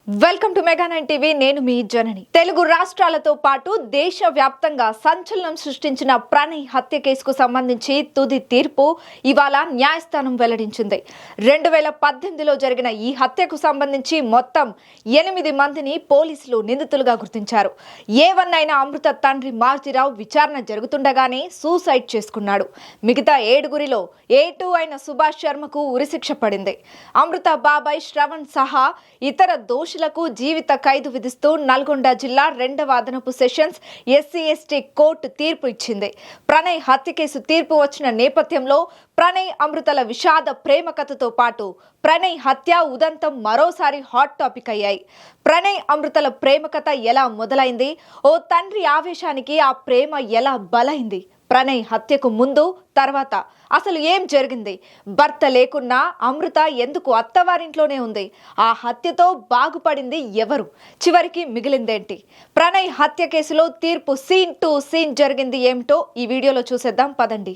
Welcome to mega 9 TV. నేను మీ జనని. తెలుగు రాష్ట్రాలతో పాటు దేశవ్యాప్తంగా సంచలనం సృష్టించిన ప్రణయ్ హత్య కేసుకు సంబంధించి తుది తీర్పు ఇవాళ న్యాయస్థానం వెల్లడించింది. 2018లో జరిగిన ఈ హత్యకు సంబంధించి మొత్తం 8 మందిని పోలీసులు నిందితులుగా గుర్తించారు. A1 అయిన అమృత తండ్రి మారుతీరావు విచారణ జరుగుతుండగానే సూసైడ్ చేసుకున్నాడు. మిగతా 7గురిలో A2 అయిన సుభాష్ శర్మకు ఉరిశిక్ష పడింది. అమృత బాబాయ్ శ్రవణ్ సహా ఇతర దోషులకు జీవిత ఖైదు విధిస్తూ నల్గొండ జిల్లా 2వ అదనపు సెషన్స్ SC/ST కోర్టు తీర్పు ఇచ్చింది. ప్రణయ్ హత్య కేసు తీర్పు వచ్చిన నేపథ్యంలో ప్రణయ్ అమృతల విషాద ప్రేమ కథతో పాటు ప్రణయ్ హత్య ఉదంతం మరోసారి హాట్ టాపిక్ అయ్యాయి. ప్రణయ్ అమృతల ప్రేమ కథ ఎలా మొదలైంది, ఓ తండ్రి ఆవేశానికి ఆ ప్రేమ ఎలా బలైంది, ప్రణయ్ హత్యకు ముందు తర్వాత అసలు ఏం జరిగింది, భర్త లేకున్నా అమృత ఎందుకు అత్తవారింట్లోనే ఉంది, ఆ హత్యతో బాగుపడింది ఎవరు, చివరికి మిగిలిందేంటి, ప్రణయ్ హత్య కేసులో తీర్పు సీన్ టు సీన్ జరిగింది ఏమిటో ఈ వీడియోలో చూసేద్దాం పదండి.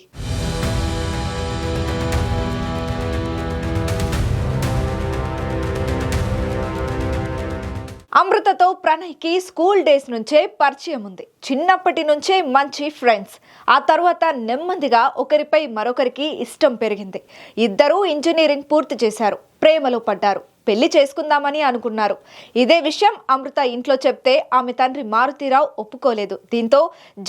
అమృతతో ప్రణయ్కి స్కూల్ డేస్ నుంచే పరిచయం ఉంది. చిన్నప్పటి నుంచే మంచి ఫ్రెండ్స్. ఆ తర్వాత నెమ్మదిగా ఒకరిపై మరొకరికి ఇష్టం పెరిగింది. ఇద్దరూ ఇంజనీరింగ్ పూర్తి చేశారు, ప్రేమలో పడ్డారు, పెళ్లి చేసుకుందామని అనుకున్నారు. ఇదే విషయం అమృత ఇంట్లో చెప్తే ఆమె తండ్రి మారుతీరావు ఒప్పుకోలేదు. దీంతో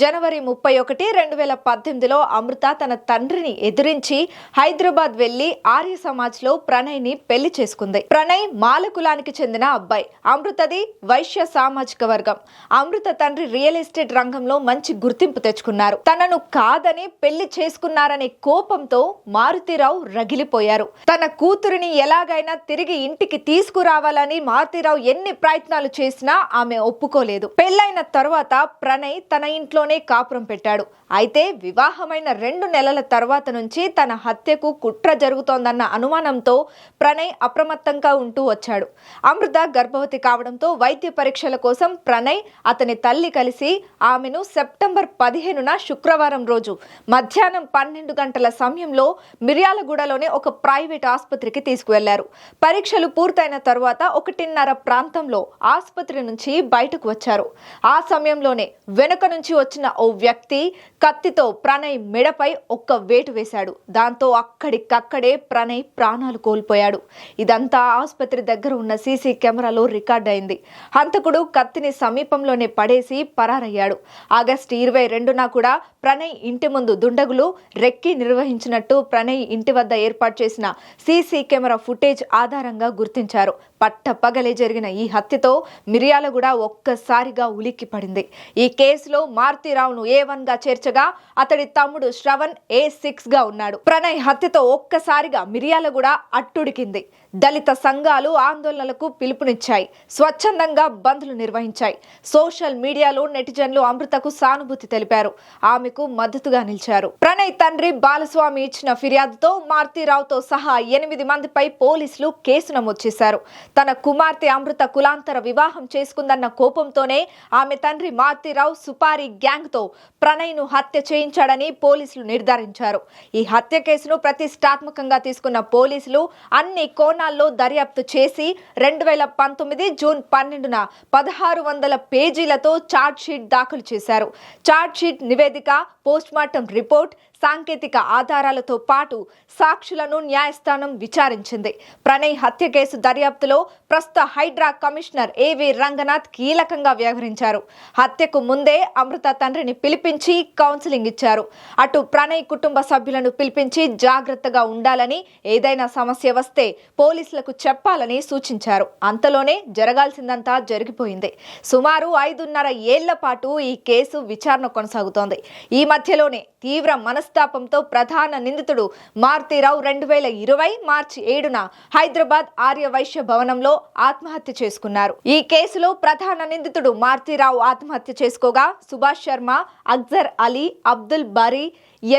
జనవరి 31, 2018లో అమృత తన తండ్రిని ఎదిరించి హైదరాబాద్ వెళ్లి ఆర్య సమాజ్ లో ప్రణయ్ ని పెళ్లి చేసుకుంది. ప్రణయ్ మాల కులానికి చెందిన అబ్బాయి. అమృతది వైశ్య సామాజిక వర్గం. అమృత తండ్రి రియల్ ఎస్టేట్ రంగంలో మంచి గుర్తింపు తెచ్చుకున్నారు. తనను కాదని పెళ్లి చేసుకున్నారనే కోపంతో మారుతీరావు రగిలిపోయారు. తన కూతురిని ఎలాగైనా తిరిగి ఇంటికి తీసుకురావాలని మారుతీరావు ఎన్ని ప్రయత్నాలు చేసినా ఆమె ఒప్పుకోలేదు. పెళ్లైన తర్వాత ప్రణయ్ తన ఇంట్లోనే కాపురం పెట్టాడు. అయితే వివాహమైన 2 నెలల తర్వాత నుంచి తన హత్యకు కుట్ర జరుగుతోందన్న అనుమానంతో ప్రణయ్ అప్రమత్తంగా ఉంటూ వచ్చాడు. అమృత గర్భవతి కావడంతో వైద్య పరీక్షల కోసం ప్రణయ్ అతని తల్లి కలిసి ఆమెను సెప్టెంబర్ 15న శుక్రవారం రోజు మధ్యాహ్నం 12 గంటల సమయంలో మిర్యాలగూడలోని ఒక ప్రైవేట్ ఆసుపత్రికి తీసుకువెళ్లారు. పరీక్షలు పూర్తయిన తర్వాత 1:30 ప్రాంతంలో ఆసుపత్రి నుంచి బయటకు వచ్చారు. ఆ సమయంలోనే వెనుక నుంచి వచ్చిన ఓ వ్యక్తి కత్తితో ప్రణయ్ మెడపై ఒక్క వేటు వేశాడు. దాంతో అక్కడికక్కడే ప్రణయ్ ప్రాణాలు కోల్పోయాడు. ఇదంతా ఆసుపత్రి దగ్గర ఉన్న సీసీ కెమెరాలో రికార్డ్ అయింది. హంతకుడు కత్తిని సమీపంలోనే పడేసి పరారయ్యాడు. ఆగస్టు 22న కూడా ప్రణయ్ ఇంటి ముందు దుండగులు రెక్కి నిర్వహించినట్టు ప్రణయ్ ఇంటి వద్ద ఏర్పాటు చేసిన సీసీ కెమెరా ఫుటేజ్ ఆధారంగా గుర్తించారు. పట్టపగలే జరిగిన ఈ హత్యతో మిర్యాలగూడ ఒక్కసారిగా ఉలిక్కి పడింది. ఈ కేసులో మారుతీరావును A1గా చేర్చగా అతడి తమ్ముడు శ్రవణ్ A6గా ఉన్నాడు. ప్రణయ్ హత్యతో ఒక్కసారిగా మిర్యాలగూడ అట్టుడికింది. దళిత సంఘాలు ఆందోళనలకు పిలుపునిచ్చాయి. స్వచ్ఛందంగా బంద్లు నిర్వహించాయి. సోషల్ మీడియాలో నెటిజన్లు అమృతకు సానుభూతి తెలిపారు, ఆమెకు మద్దతుగా నిలిచారు. ప్రణయ్ తండ్రి బాలస్వామి ఇచ్చిన ఫిర్యాదుతో మారుతీరావుతో సహా 8 మందిపై పోలీసులు కేసు నమోదు చేశారు. తన కుమార్తె అమృత కులాంతర వివాహం చేసుకుందన్న కోపంతోనే ఆమె తండ్రి మారుతీరావు సుపారీ గ్యాంగ్ తో ప్రణయ్ను హత్య చేయించాడని పోలీసులు నిర్ధారించారు. ఈ హత్య కేసును ప్రతిష్టాత్మకంగా తీసుకున్న పోలీసులు అన్ని కోణాల్లో దర్యాప్తు చేసి 2019 జూన్ 12న 1600 పేజీలతో ఛార్జ్ షీట్ దాఖలు చేశారు. ఛార్జ్ షీట్ నివేదిక, పోస్ట్మార్టం రిపోర్ట్, సాంకేతిక ఆధారాలతో పాటు సాక్షులను న్యాయస్థానం విచారించింది. ప్రణయ్ హత్య కేసు దర్యాప్తులో ప్రస్తుత హైడ్రా కమిషనర్ AV రంగనాథ్ కీలకంగా వ్యవహరించారు. హత్యకు ముందే అమృత తండ్రిని పిలిపించి కౌన్సిలింగ్ ఇచ్చారు. అటు ప్రణయ్ కుటుంబ సభ్యులను పిలిపించి జాగ్రత్తగా ఉండాలని, ఏదైనా సమస్య వస్తే పోలీసులకు చెప్పాలని సూచించారు. అంతలోనే జరగాల్సిందంతా జరిగిపోయింది. సుమారు 5.5 ఏళ్ల పాటు ఈ కేసు విచారణ కొనసాగుతోంది. ఈ మధ్యలోనే తీవ్ర మనస్తాపంతో ప్రధాన నిందితుడు మారుతీరావు 2020 మార్చి 7న హైదరాబాద్ ఆర్య వైశ్య భవనంలో ఆత్మహత్య చేసుకున్నారు. ఈ కేసులో ప్రధాన నిందితుడు మారుతీరావు ఆత్మహత్య చేసుకోగా సుభాష్ శర్మ, అక్జర్ అలీ, అబ్దుల్ బరీ,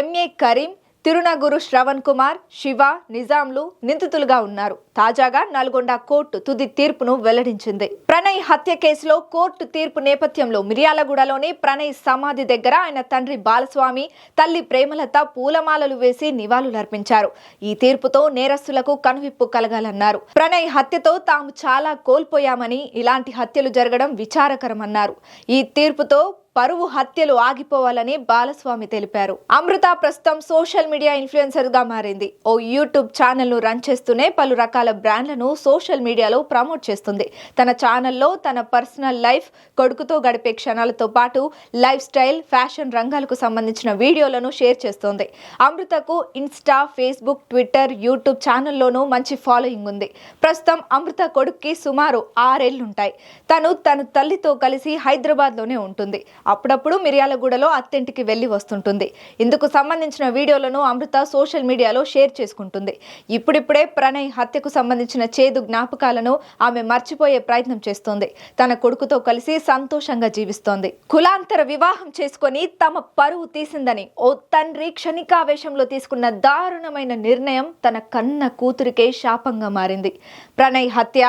MA కరీం, తిరునగురు శ్రవణ్ కుమార్, శివ, నిజాంలు నిందితులుగా ఉన్నారు. తాజాగా నల్గొండ కోర్టు తుది తీర్పును వెల్లడించింది. ప్రణయ్ హత్య కేసులో కోర్టు తీర్పు నేపథ్యంలో మిర్యాలగూడలోని ప్రణయ్ సమాధి దగ్గర ఆయన తండ్రి బాలస్వామి, తల్లి ప్రేమలత పూలమాలలు వేసి నివాళులర్పించారు. ఈ తీర్పుతో నేరస్తులకు కనువిప్పు కలగాలన్నారు. ప్రణయ్ హత్యతో తాము చాలా కోల్పోయామని, ఇలాంటి హత్యలు జరగడం విచారకరమన్నారు. ఈ తీర్పుతో పరువు హత్యలు ఆగిపోవాలని బాలస్వామి తెలిపారు. అమృత ప్రస్తుతం సోషల్ మీడియా ఇన్ఫ్లుయెన్సర్ గా మారింది. ఓ యూట్యూబ్ ఛానల్ ను రన్ చేస్తూనే పలు రకాల బ్రాండ్లను సోషల్ మీడియాలో ప్రమోట్ చేస్తుంది. తన ఛానల్లో తన పర్సనల్ లైఫ్, కొడుకుతో గడిపే క్షణాలతో పాటు లైఫ్ స్టైల్, ఫ్యాషన్ రంగాలకు సంబంధించిన వీడియోలను షేర్ చేస్తోంది. అమృతకు ఇన్స్టా, ఫేస్బుక్, ట్విట్టర్, యూట్యూబ్ ఛానల్లోనూ మంచి ఫాలోయింగ్ ఉంది. ప్రస్తుతం అమృత కొడుక్కి సుమారు 6 ఏళ్లుంటాయి. తన తల్లితో కలిసి హైదరాబాద్ లోనే ఉంటుంది. అప్పుడప్పుడు మిర్యాలగూడలో అత్తింటికి వెళ్లి వస్తుంటుంది. ఇందుకు సంబంధించిన వీడియోలను అమృత సోషల్ మీడియాలో షేర్ చేసుకుంటుంది. ఇప్పుడిప్పుడే ప్రణయ్ హత్యకు సంబంధించిన చేదు జ్ఞాపకాలను ఆమె మర్చిపోయే ప్రయత్నం చేస్తోంది. తన కొడుకుతో కలిసి సంతోషంగా జీవిస్తోంది. కులాంతర వివాహం చేసుకొని తమ పరువు తీసిందని ఓ తండ్రి క్షణికావేశంలో తీసుకున్న దారుణమైన నిర్ణయం తన కన్న కూతురికే శాపంగా మారింది. ప్రణయ్ హత్య,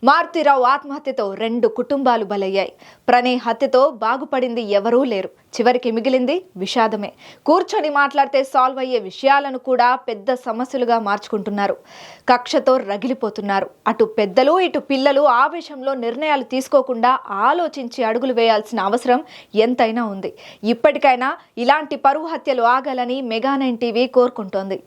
మారుతిరావు ఆత్మహత్యతో 2 కుటుంబాలు బలయ్యాయి. ప్రణయ్ హత్యతో బాగుపడింది ఎవరూ లేరు. చివరికి మిగిలింది విషాదమే. కూర్చొని మాట్లాడితే సాల్వ్ అయ్యే విషయాలను కూడా పెద్ద సమస్యలుగా మార్చుకుంటున్నారు. కక్షతో రగిలిపోతున్నారు. అటు పెద్దలు, ఇటు పిల్లలు ఆవేశంలో నిర్ణయాలు తీసుకోకుండా ఆలోచించి అడుగులు వేయాల్సిన అవసరం ఎంతైనా ఉంది. ఇప్పటికైనా ఇలాంటి పరువు హత్యలు ఆగాలని మెగా 9 టీవీ కోరుకుంటోంది.